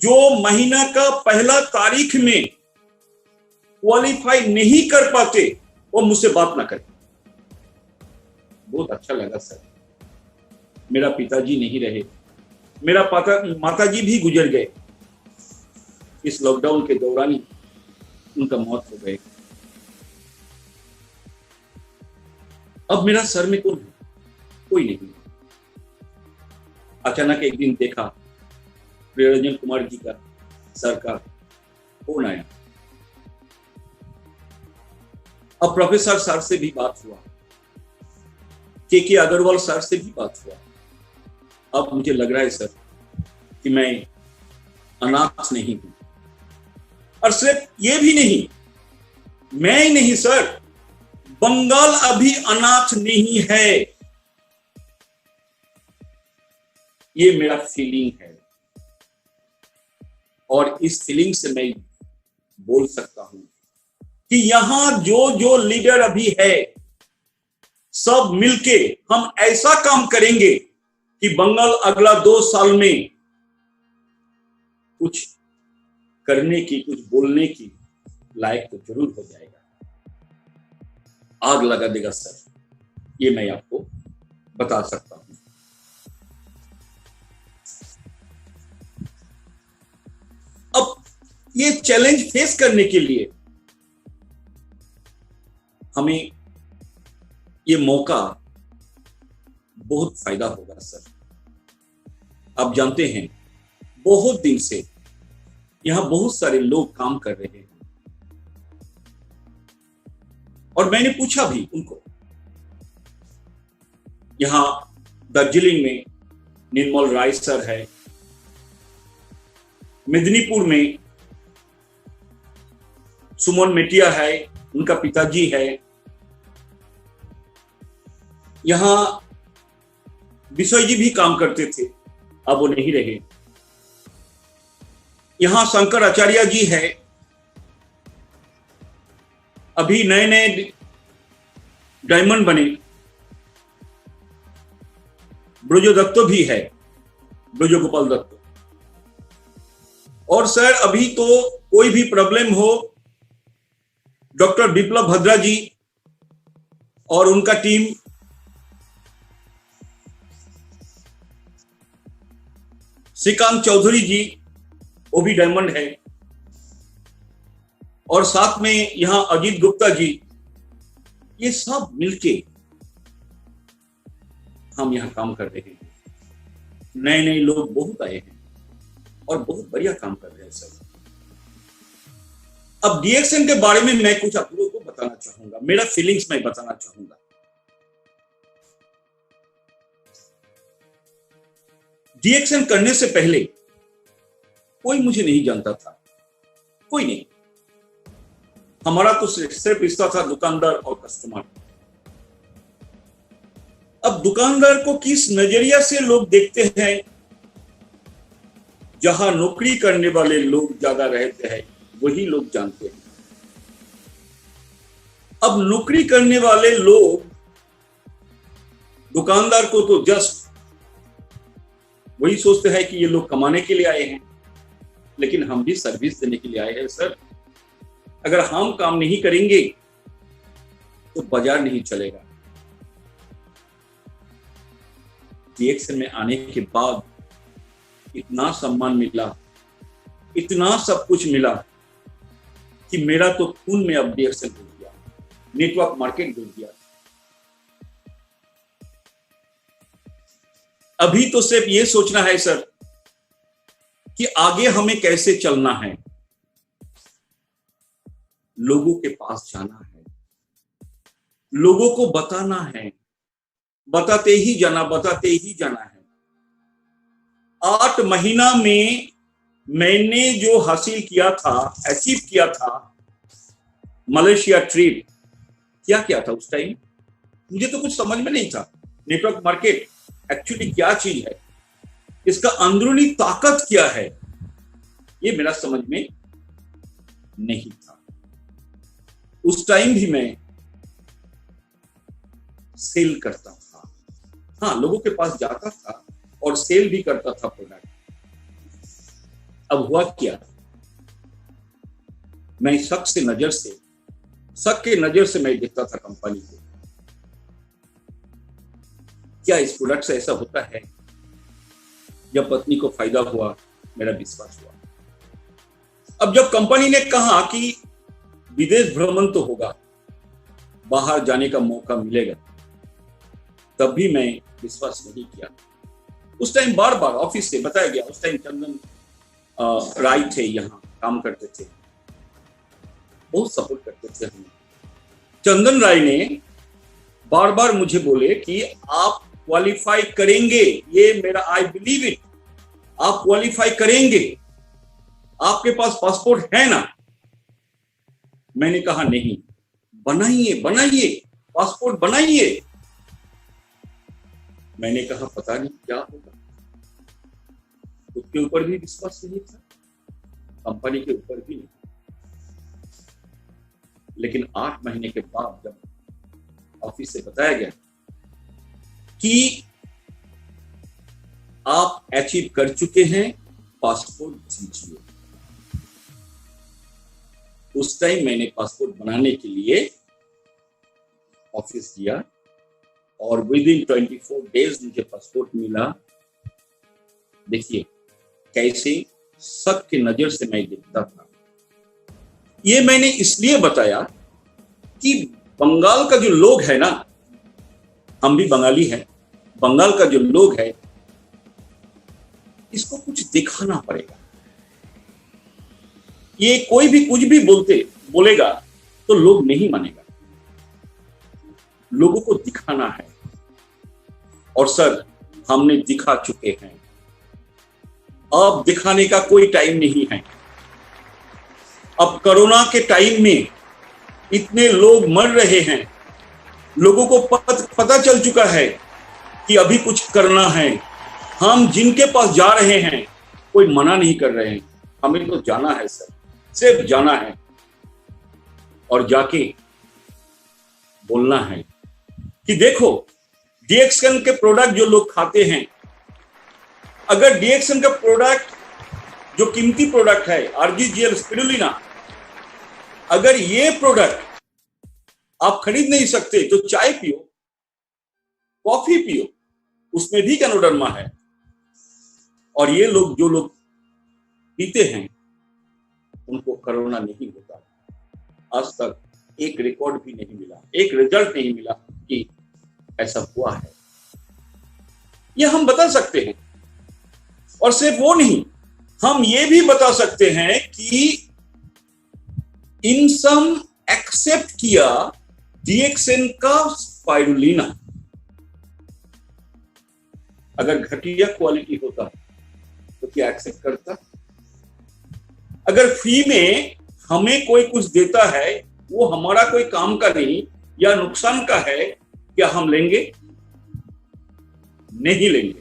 जो महीना का पहला तारीख में क्वालिफाई नहीं कर पाते, वो मुझसे बात ना करें। बहुत अच्छा लगा सर। मेरा पिताजी नहीं रहे, मेरा माताजी भी गुजर गए इस लॉकडाउन के दौरान ही, उनका मौत हो गई। अब मेरा सर में कौन है? कोई नहीं। अचानक एक दिन देखा प्रियरंजन कुमार जी का सर का फोन आया। अब प्रोफेसर सर से भी बात हुआ, के अग्रवाल सर से भी बात हुआ। अब मुझे लग रहा है सर कि मैं अनाथ नहीं हूं, और सिर्फ ये भी नहीं, मैं ही नहीं सर, बंगाल अभी अनाथ नहीं है। ये मेरा फीलिंग है और इस फीलिंग से मैं बोल सकता हूं कि यहां जो लीडर अभी है, सब मिलके हम ऐसा काम करेंगे कि बंगाल अगला 2 साल में कुछ करने की, कुछ बोलने की लायक तो जरूर हो जाएगा, आग लगा देगा सर, ये मैं आपको बता सकता हूं। अब ये चैलेंज फेस करने के लिए हमें ये मौका बहुत फायदा होगा सर। आप जानते हैं बहुत दिन से यहां बहुत सारे लोग काम कर रहे हैं, और मैंने पूछा भी उनको। यहां दार्जिलिंग में निर्मल राय सर है, मेदिनीपुर में सुमन मेटिया है, उनका पिताजी है, यहां विषय जी भी काम करते थे, अब वो नहीं रहे। यहां शंकर आचार्य जी है, अभी नए नए डायमंड बने। ब्रजो दत्तो भी है, ब्रजो गोपाल दत्तो। और सर अभी तो कोई भी प्रॉब्लम हो, डॉक्टर विप्लव भद्रा जी और उनका टीम, श्रीकांत चौधरी जी, वो भी डायमंड है, और साथ में यहां अजीत गुप्ता जी, ये सब मिलके हम यहां काम कर रहे हैं। नए नए लोग बहुत आए हैं और बहुत बढ़िया काम कर रहे हैं सर। अब डीएक्सएन के बारे में मैं कुछ आप लोगों को बताना चाहूंगा, मेरा फीलिंग्स मैं बताना चाहूंगा। डीएक्सएन करने से पहले कोई मुझे नहीं जानता था, कोई नहीं। हमारा तो सिर्फ रिश्ता था दुकानदार और कस्टमर। अब दुकानदार को किस नजरिया से लोग देखते हैं, जहां नौकरी करने वाले लोग ज्यादा रहते हैं वही लोग जानते हैं। अब नौकरी करने वाले लोग दुकानदार को तो जस्ट वही सोचते हैं कि ये लोग कमाने के लिए आए हैं, लेकिन हम भी सर्विस देने के लिए आए हैं सर। अगर हम काम नहीं करेंगे तो बाजार नहीं चलेगा। डीएक्सएन में आने के बाद इतना सम्मान मिला, इतना सब कुछ मिला कि मेरा तो खून में अब डीएक्सएन घुल गया, नेटवर्क मार्केट घुल गया। अभी तो सिर्फ ये सोचना है सर कि आगे हमें कैसे चलना है, लोगों के पास जाना है, लोगों को बताना है, बताते ही जाना है। 8 महीना में मैंने जो हासिल किया था, अचीव किया था, मलेशिया ट्रिप, क्या था उस टाइम मुझे तो कुछ समझ में नहीं था। नेटवर्क मार्केट एक्चुअली क्या चीज है, इसका अंदरूनी ताकत क्या है, ये मेरा समझ में नहीं था। उस टाइम भी मैं सेल करता था, हाँ, लोगों के पास जाता था और सेल भी करता था प्रोडक्ट। अब हुआ क्या, मैं शक के नजर से मैं देखता था कंपनी को, क्या इस प्रोडक्ट से ऐसा होता है। जब पत्नी को फायदा हुआ, मेरा विश्वास हुआ। अब जब कंपनी ने कहा कि विदेश भ्रमण तो होगा, बाहर जाने का मौका मिलेगा, तब भी मैं विश्वास नहीं किया। उस टाइम बार बार ऑफिस से बताया गया, उस टाइम चंदन राय थे, यहाँ काम करते थे, बहुत सपोर्ट करते थे हमें। चंदन राय ने बार बार मुझे बोले कि आप क्वालिफाई करेंगे, ये मेरा आई बिलीव इट, आप क्वालिफाई करेंगे, आपके पास पासपोर्ट है ना। मैंने कहा नहीं, बनाइए पासपोर्ट बनाइए। मैंने कहा पता नहीं क्या होगा, खुद के ऊपर भी विश्वास नहीं था, कंपनी के ऊपर भी नहीं। लेकिन 8 महीने के बाद जब ऑफिस से बताया गया कि आप अचीव कर चुके हैं, पासपोर्ट दीजिए, उस टाइम मैंने पासपोर्ट बनाने के लिए ऑफिस गया और विद इन 24 डेज मुझे पासपोर्ट मिला। देखिए कैसे सबके नजर से मैं देखता था। ये मैंने इसलिए बताया कि बंगाल का जो लोग है ना, हम भी बंगाली हैं, बंगाल का जो लोग है, इसको कुछ दिखाना पड़ेगा। ये कोई भी कुछ भी बोलेगा तो लोग नहीं मानेगा, लोगों को दिखाना है। और सर हमने दिखा चुके हैं, अब दिखाने का कोई टाइम नहीं है। अब कोरोना के टाइम में इतने लोग मर रहे हैं, लोगों को पता चल चुका है कि अभी कुछ करना है। हम जिनके पास जा रहे हैं कोई मना नहीं कर रहे हैं, हमें तो जाना है सर, सिर्फ जाना है और जाके बोलना है कि देखो डीएक्सएन के प्रोडक्ट जो लोग खाते हैं, अगर डीएक्सएन का प्रोडक्ट जो कीमती प्रोडक्ट है आरजीजीएल स्पिरुलिना, अगर ये प्रोडक्ट आप खरीद नहीं सकते तो चाय पियो, कॉफी पियो, उसमें भी गैनोडर्मा है। और ये लोग जो लोग पीते हैं उनको कोरोना नहीं होता। आज तक एक रिकॉर्ड भी नहीं मिला, एक रिजल्ट नहीं मिला कि ऐसा हुआ है। ये हम बता सकते हैं। और सिर्फ वो नहीं, हम ये भी बता सकते हैं कि इनसम एक्सेप्ट किया डीएक्सएन का स्पाइरुलिना। अगर घटिया क्वालिटी होता तो क्या एक्सेप्ट करता? अगर फ्री में हमें कोई कुछ देता है, वो हमारा कोई काम का नहीं या नुकसान का है, क्या हम लेंगे? नहीं लेंगे,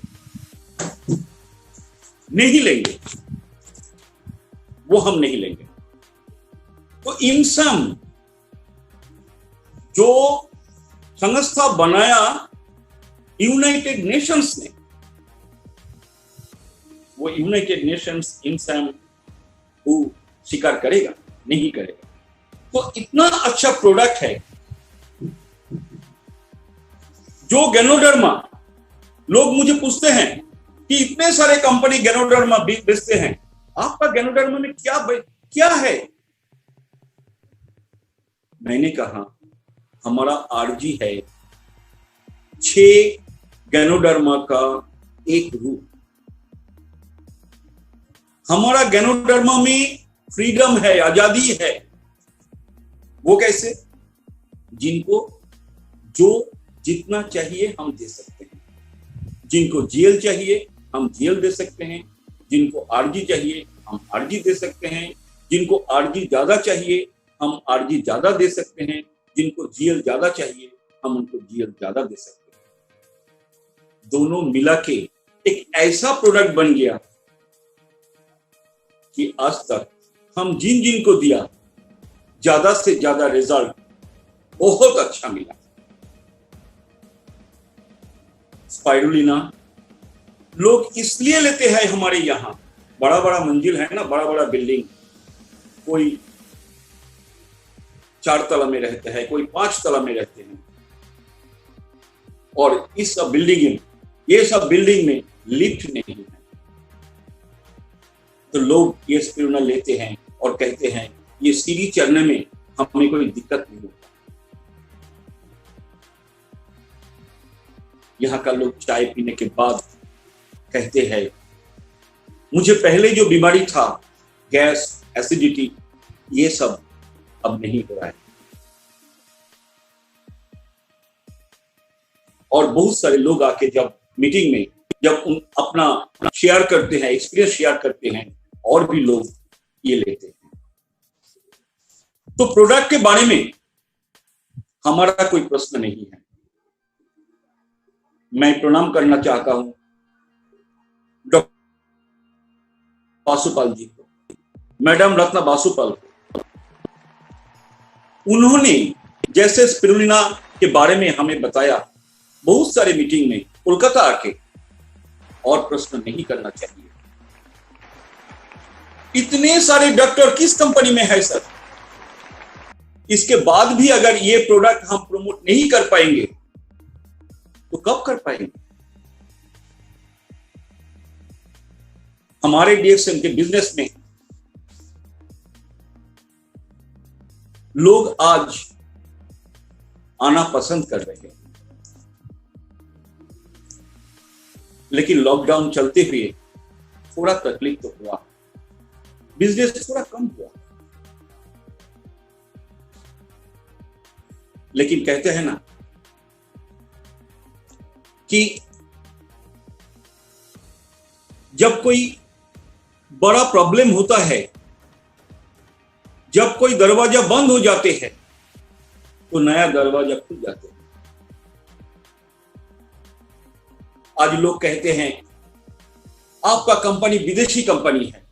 नहीं लेंगे, वो हम नहीं लेंगे। तो इनसम जो संस्था बनाया यूनाइटेड नेशंस ने, वो यूनाइटेड नेशंस इनसम को स्वीकार करेगा? नहीं करेगा। तो इतना अच्छा प्रोडक्ट है जो गैनोडर्मा लोग मुझे पूछते हैं कि इतने सारे कंपनी गैनोडर्मा बेचते हैं, आपका गैनोडर्मा में क्या है? मैंने कहा हमारा आरजी है 6 गैनोडर्मा का एक रूप। हमारा गैनोडर्मा में फ्रीडम है, आजादी है। वो कैसे? जिनको जो जितना चाहिए हम दे सकते हैं। जिनको जीएल चाहिए हम जीएल दे सकते हैं, जिनको आरजी चाहिए हम आरजी दे सकते हैं, जिनको आरजी ज्यादा चाहिए हम आरजी ज्यादा दे सकते हैं, जिनको जीएल ज्यादा चाहिए हम उनको जीएल ज्यादा दे सकते हैं। दोनों मिला के एक ऐसा प्रोडक्ट बन गया कि आज तक हम जिन को दिया ज्यादा से ज्यादा रिजल्ट बहुत अच्छा मिला। स्पाइरुलिना लोग इसलिए लेते हैं हमारे यहां, बड़ा बड़ा मंजिल है ना, बड़ा बड़ा बिल्डिंग, कोई 4 तला में रहते हैं, कोई 5 तला में रहते हैं, और इस सब बिल्डिंग में लिफ्ट नहीं है, तो लोग ये स्पिरुलिना लेते हैं और कहते हैं ये सीढ़ी चढ़ने में हमें कोई दिक्कत नहीं होता। यहाँ का लोग चाय पीने के बाद कहते हैं मुझे पहले जो बीमारी था, गैस, एसिडिटी, ये सब अब नहीं हो रहा है। और बहुत सारे लोग आके जब मीटिंग में जब अपना शेयर करते हैं, एक्सपीरियंस शेयर करते हैं, और भी लोग ये लेते हैं। तो प्रोडक्ट के बारे में हमारा कोई प्रश्न नहीं है। मैं प्रणाम करना चाहता हूं डॉक्टर बासुपाल जी को, मैडम रत्ना बासुपाल को। उन्होंने जैसे स्पिरुलिना के बारे में हमें बताया, बहुत सारे मीटिंग में कोलकाता आके, और प्रश्न नहीं करना चाहिए। इतने सारे डॉक्टर किस कंपनी में है सर? इसके बाद भी अगर ये प्रोडक्ट हम प्रमोट नहीं कर पाएंगे तो कब कर पाएंगे? हमारे डीएक्सएन के बिजनेस में लोग आज आना पसंद कर रहे हैं, लेकिन लॉकडाउन चलते हुए थोड़ा तकलीफ तो हुआ, बिजनेस थोड़ा कम हुआ। लेकिन कहते हैं ना कि जब कोई बड़ा प्रॉब्लम होता है, जब कोई दरवाजा बंद हो जाते हैं तो नया दरवाजा खुल जाते हैं। आज लोग कहते हैं आपका कंपनी विदेशी कंपनी है,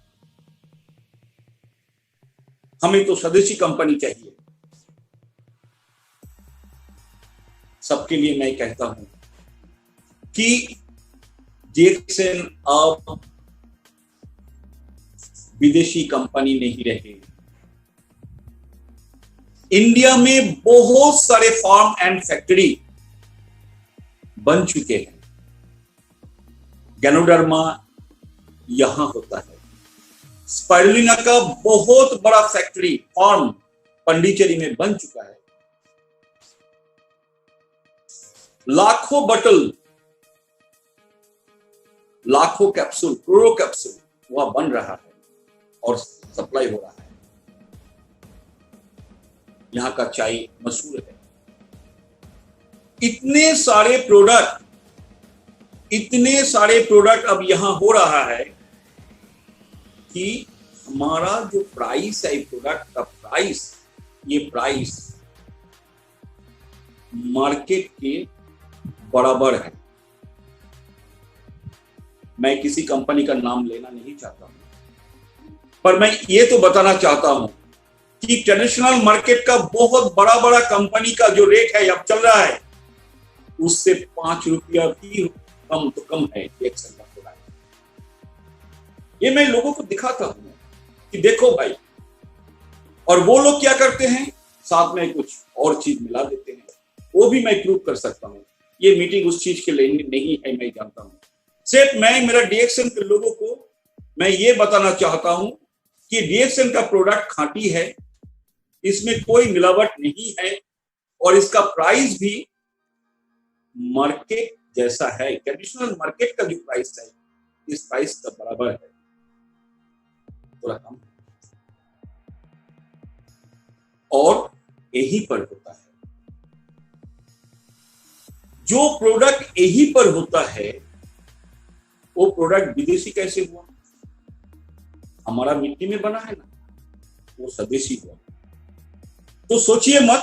हमें तो स्वदेशी कंपनी चाहिए। सबके लिए मैं कहता हूं कि डीएक्सएन अब विदेशी कंपनी नहीं रहे। इंडिया में बहुत सारे फार्म एंड फैक्ट्री बन चुके हैं। गैनोडर्मा यहां होता है। स्पाइरुलिना का बहुत बड़ा फैक्ट्री फार्म पांडिचेरी में बन चुका है। लाखों बटल, लाखों कैप्सूल, करोड़ों कैप्सूल वहां बन रहा है और सप्लाई हो रहा है। यहां का चाय मशहूर है। इतने सारे प्रोडक्ट अब यहां हो रहा है कि हमारा जो प्राइस है प्रोडक्ट का ये प्राइस मार्केट के बराबर है। मैं किसी कंपनी का नाम लेना नहीं चाहता हूं, पर मैं ये तो बताना चाहता हूं कि ट्रेडिशनल मार्केट का बहुत बड़ा कंपनी का जो रेट है अब चल रहा है, उससे 5 रुपया भी कम तो कम है डीएक्सएन का प्रोडक्ट। ये मैं लोगों को दिखाता हूं कि देखो भाई, और वो लोग क्या करते हैं, साथ में कुछ और चीज मिला देते हैं। वो भी मैं प्रूव कर सकता हूं ये मीटिंग उस चीज के लिए नहीं है, मैं जानता हूं। सिर्फ मैं मेरा डीएक्सएन के लोगों को मैं ये बताना चाहता हूं कि डीएक्सएन का प्रोडक्ट खांटी है, इसमें कोई मिलावट नहीं है और इसका प्राइस भी मार्केट जैसा है। ट्रेडिशनल मार्केट का जो प्राइस है इस प्राइस का बराबर है, थोड़ा कम है। और यही पर होता है, जो प्रोडक्ट यही पर होता है वो प्रोडक्ट विदेशी कैसे हुआ? हमारा मिट्टी में बना है ना, वो स्वदेशी हुआ। तो सोचिए मत,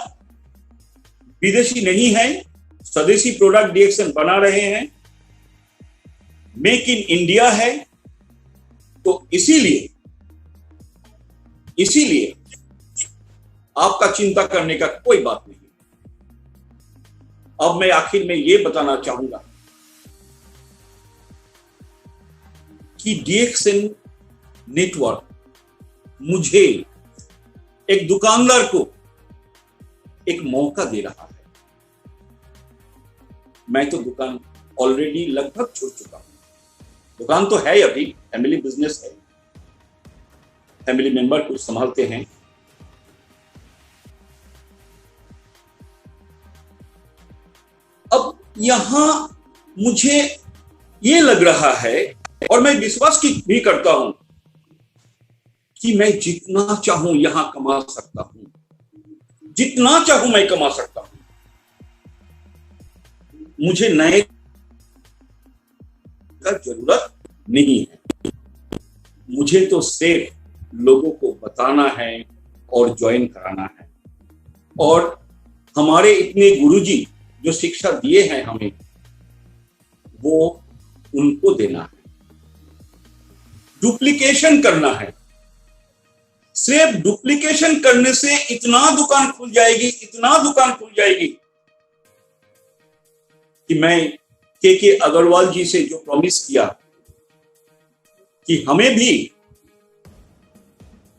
विदेशी नहीं है, स्वदेशी प्रोडक्ट डीएक्सएन बना रहे हैं, मेक इन इंडिया है। तो इसीलिए आपका चिंता करने का कोई बात नहीं। अब मैं आखिर में ये बताना चाहूंगा कि डीएक्सएन नेटवर्क मुझे, एक दुकानदार को एक मौका दे रहा है। मैं तो दुकान ऑलरेडी लगभग छोड़ चुका हूं। दुकान तो है अभी, फैमिली बिजनेस है, फैमिली मेंबर को संभालते हैं। अब यहां मुझे ये लग रहा है और मैं विश्वास भी करता हूं कि मैं जितना चाहूं यहां कमा सकता हूं, जितना चाहूं मैं कमा सकता हूं। मुझे नए का जरूरत नहीं है, मुझे तो सिर्फ लोगों को बताना है और ज्वाइन कराना है। और हमारे इतने गुरुजी जो शिक्षा दिए हैं हमें, वो उनको देना है। डुप्लीकेशन करना है, सिर्फ डुप्लीकेशन करने से इतना दुकान खुल जाएगी, इतना दुकान खुल जाएगी कि मैं के अग्रवाल जी से जो प्रॉमिस किया कि हमें भी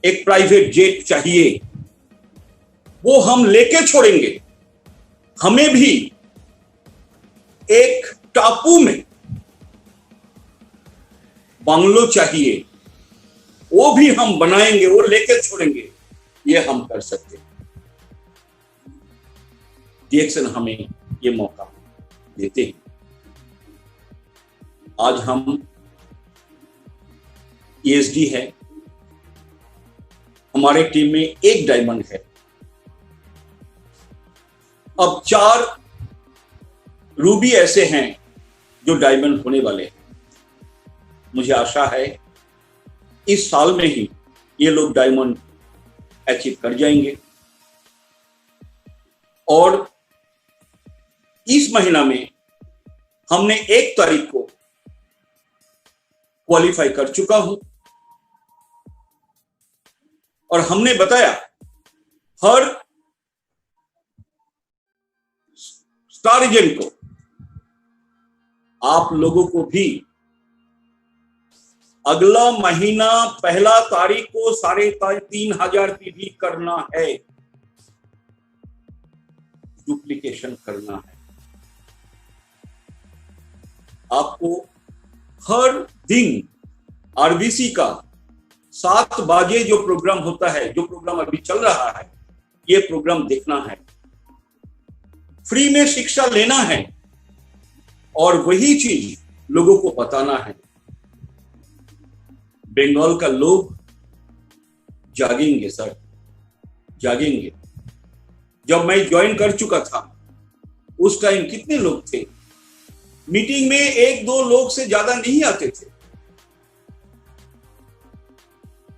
एक प्राइवेट जेट चाहिए, वो हम लेके छोड़ेंगे। हमें भी एक टापू में बंगलो चाहिए, वो भी हम बनाएंगे, वो लेके छोड़ेंगे। ये हम कर सकते हैं। डीएक्सएन हमें ये मौका देते हैं। आज हम ईएसडी है, हमारे टीम में एक डायमंड है, अब 4 रूबी ऐसे हैं जो डायमंड होने वाले हैं। मुझे आशा है इस साल में ही ये लोग डायमंड अचीव कर जाएंगे और इस महीना में हमने 1 तारीख को क्वालिफाई कर चुका हूं और हमने बताया हर स्टार एजेंट को, आप लोगों को भी अगला महीना 1 तारीख को 3,500 पीवी करना है, डुप्लीकेशन करना है। आपको हर दिन आरबीसी का 7 बजे जो प्रोग्राम होता है, जो प्रोग्राम अभी चल रहा है, ये प्रोग्राम देखना है। फ्री में शिक्षा लेना है और वही चीज लोगों को बताना है। बंगाल का लोग जागेंगे सर, जागेंगे। जब मैं ज्वाइन कर चुका था उस टाइम कितने लोग थे? मीटिंग में 1-2 लोग से ज्यादा नहीं आते थे।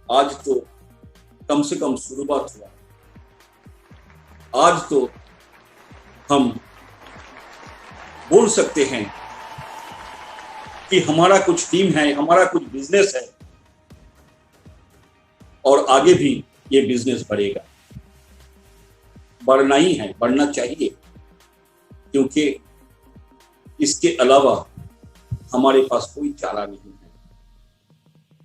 आज तो कम से कम शुरुआत हुआ। आज तो हम बोल सकते हैं कि हमारा कुछ टीम है, हमारा कुछ बिजनेस है और आगे भी ये बिजनेस बढ़ेगा। बढ़ना ही है, बढ़ना चाहिए, क्योंकि इसके अलावा हमारे पास कोई चारा नहीं है।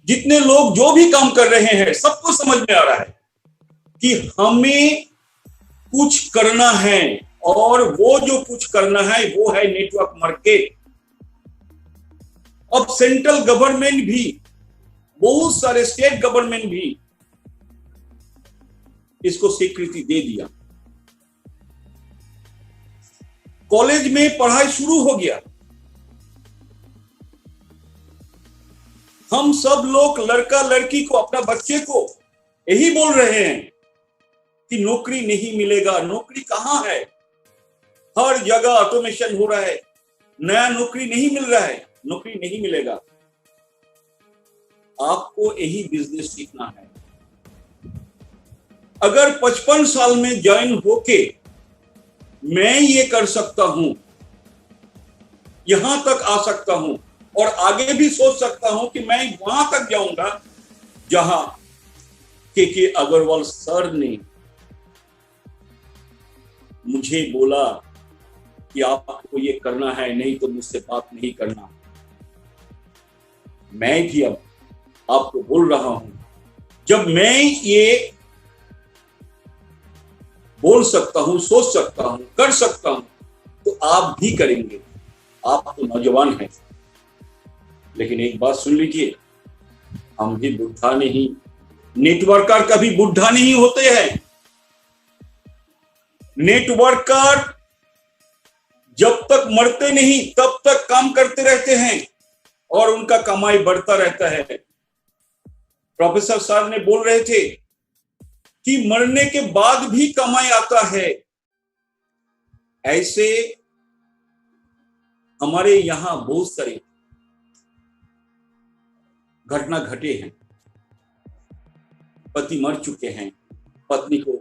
जितने लोग जो भी काम कर रहे हैं सबको समझ में आ रहा है कि हमें कुछ करना है, और वो जो कुछ करना है वो है नेटवर्क मार्केट। अब सेंट्रल गवर्नमेंट भी, बहुत सारे स्टेट गवर्नमेंट भी इसको स्वीकृति दे दिया। कॉलेज में पढ़ाई शुरू हो गया। हम सब लोग लड़का लड़की को, अपना बच्चे को यही बोल रहे हैं कि नौकरी नहीं मिलेगा। नौकरी कहां है? हर जगह ऑटोमेशन हो रहा है, नया नौकरी नहीं मिल रहा है, नौकरी नहीं मिलेगा। आपको यही बिजनेस सीखना है। अगर 55 साल में ज्वाइन होके मैं ये कर सकता हूं, यहां तक आ सकता हूं और आगे भी सोच सकता हूं कि मैं वहां तक जाऊंगा जहां के अग्रवाल सर ने मुझे बोला कि आपको ये करना है, नहीं तो मुझसे बात नहीं करना। मैं भी अब आपको बोल रहा हूं, जब मैं ये बोल सकता हूं, सोच सकता हूं, कर सकता हूं, तो आप भी करेंगे। आप तो नौजवान हैं, लेकिन एक बात सुन लीजिए, हम भी बुढ़ा नहीं, नेटवर्कर कभी बुढ़ा नहीं होते हैं। नेटवर्कर जब तक मरते नहीं तब तक काम करते रहते हैं और उनका कमाई बढ़ता रहता है। प्रोफेसर सर ने बोल रहे थे कि मरने के बाद भी कमाई आता है। ऐसे हमारे यहां बहुत सारे घटना घटे हैं। पति मर चुके हैं, पत्नी को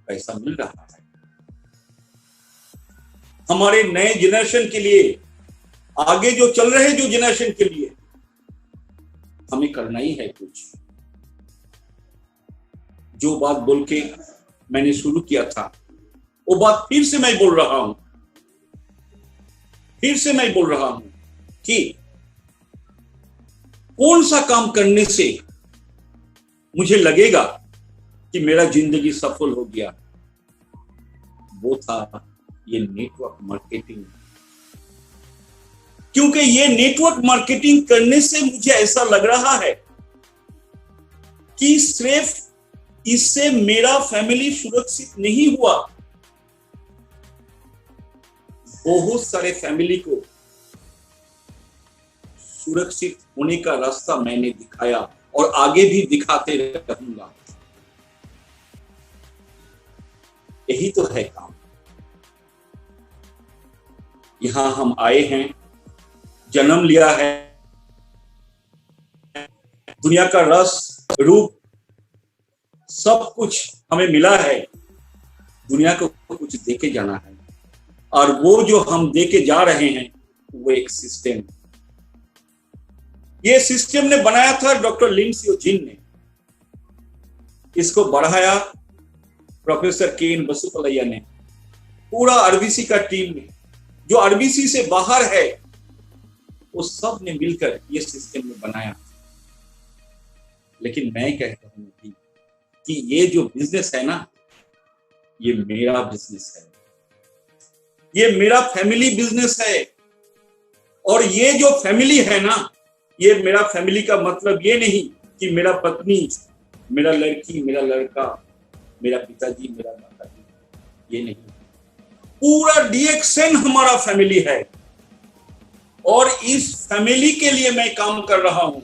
पैसा मिल रहा है। हमारे नए जनरेशन के लिए, आगे जो चल रहे जो जनरेशन के लिए हमें करना ही है कुछ। जो बात बोल के मैंने शुरू किया था, वो बात फिर से मैं बोल रहा हूं, कि कौन सा काम करने से मुझे लगेगा कि मेरा जिंदगी सफल हो गया, वो था ये नेटवर्क मार्केटिंग। क्योंकि ये नेटवर्क मार्केटिंग करने से मुझे ऐसा लग रहा है कि सिर्फ इससे मेरा फैमिली सुरक्षित नहीं हुआ, बहुत सारे फैमिली को सुरक्षित होने का रास्ता मैंने दिखाया और आगे भी दिखाते रहूंगा। यही तो है काम। यहां हम आए हैं, जन्म लिया है, दुनिया का रस रूप सब कुछ हमें मिला है, दुनिया को कुछ देके जाना है। और वो जो हम देके जा रहे हैं वो एक सिस्टम, ये सिस्टम ने बनाया था डॉक्टर लिन सियो जिन ने। इसको बढ़ाया प्रोफेसर के एन बसुपलैया ने, पूरा आरबीसी का टीम ने, जो आरबीसी से बाहर है वो सब ने मिलकर ये सिस्टम में बनाया। लेकिन मैं कहता हूं कि ये जो बिजनेस है ना, ये मेरा बिजनेस है, ये मेरा फैमिली बिजनेस है। और ये जो फैमिली है ना, ये मेरा फैमिली का मतलब ये नहीं कि मेरा पत्नी, मेरा लड़की, मेरा लड़का, मेरा पिताजी, मेरा माताजी, ये नहीं। पूरा डीएक्सएन हमारा फैमिली है और इस फैमिली के लिए मैं काम कर रहा हूं।